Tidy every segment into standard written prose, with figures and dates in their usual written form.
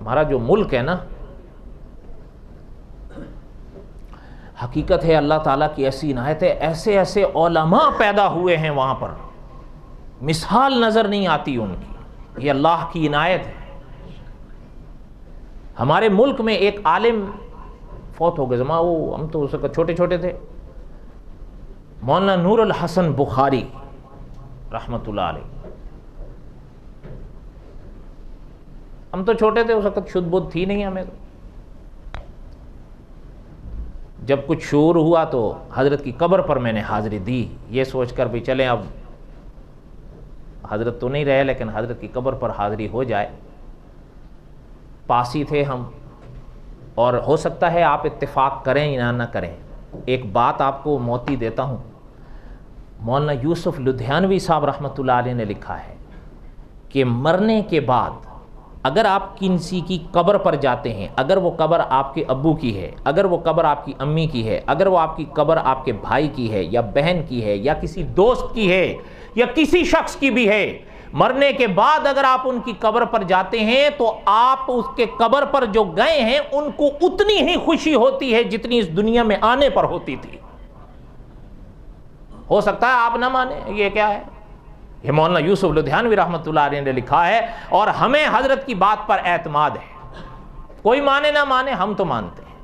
ہمارا جو ملک ہے نا، حقیقت ہے اللہ تعالیٰ کی ایسی عنایت ہے، ایسے ایسے علماء پیدا ہوئے ہیں وہاں پر، مثال نظر نہیں آتی ان کی، یہ اللہ کی عنایت ہے۔ ہمارے ملک میں ایک عالم فوت ہو گئے، ہم تو اس وقت چھوٹے چھوٹے تھے، مولانا نور الحسن بخاری رحمۃ اللہ علیہ۔ ہم تو چھوٹے تھے اس وقت، شدھ بدھ تھی نہیں ہمیں۔ جب کچھ شعور ہوا تو حضرت کی قبر پر میں نے حاضری دی، یہ سوچ کر بھی چلیں اب حضرت تو نہیں رہے لیکن حضرت کی قبر پر حاضری ہو جائے۔ پاس ہی تھے ہم، اور ہو سکتا ہے آپ اتفاق کریں یا نہ کریں۔ ایک بات آپ کو موتی دیتا ہوں، مولانا یوسف لدھیانوی صاحب رحمۃ اللہ علیہ نے لکھا ہے کہ مرنے کے بعد اگر آپ کسی کی قبر پر جاتے ہیں، اگر وہ قبر آپ کے ابو کی ہے، اگر وہ قبر آپ کی امی کی ہے، اگر وہ آپ کی قبر آپ کے بھائی کی ہے یا بہن کی ہے یا کسی دوست کی ہے یا کسی شخص کی بھی ہے، مرنے کے بعد اگر آپ ان کی قبر پر جاتے ہیں تو آپ اس کے قبر پر جو گئے ہیں ان کو اتنی ہی خوشی ہوتی ہے جتنی اس دنیا میں آنے پر ہوتی تھی۔ ہو سکتا ہے آپ نہ مانیں، یہ کیا ہے؟ یہ مولانا یوسف لدھیانوی رحمۃ اللہ علیہ نے لکھا ہے، اور ہمیں حضرت کی بات پر اعتماد ہے، کوئی مانے نہ مانے ہم تو مانتے ہیں۔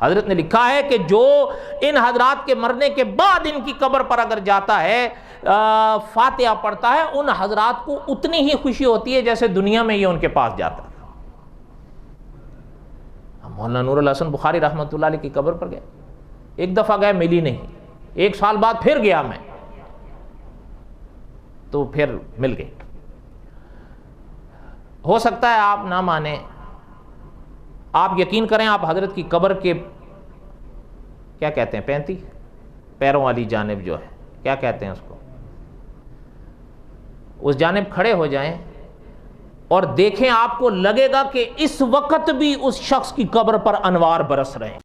حضرت نے لکھا ہے کہ جو ان حضرات کے مرنے کے بعد ان کی قبر پر اگر جاتا ہے، فاتحہ پڑھتا ہے، ان حضرات کو اتنی ہی خوشی ہوتی ہے جیسے دنیا میں یہ ان کے پاس جاتا تھا۔ ہم مولانا نور الحسن بخاری رحمۃ اللہ علیہ کی قبر پر گئے، ایک دفعہ گئے ملی نہیں، ایک سال بعد پھر گیا میں تو پھر مل گئی۔ ہو سکتا ہے آپ نہ مانیں، آپ یقین کریں، آپ حضرت کی قبر کے کیا کہتے ہیں، 35 پیروں والی جانب جو ہے، کیا کہتے ہیں اس کو، اس جانب کھڑے ہو جائیں اور دیکھیں، آپ کو لگے گا کہ اس وقت بھی اس شخص کی قبر پر انوار برس رہے ہیں۔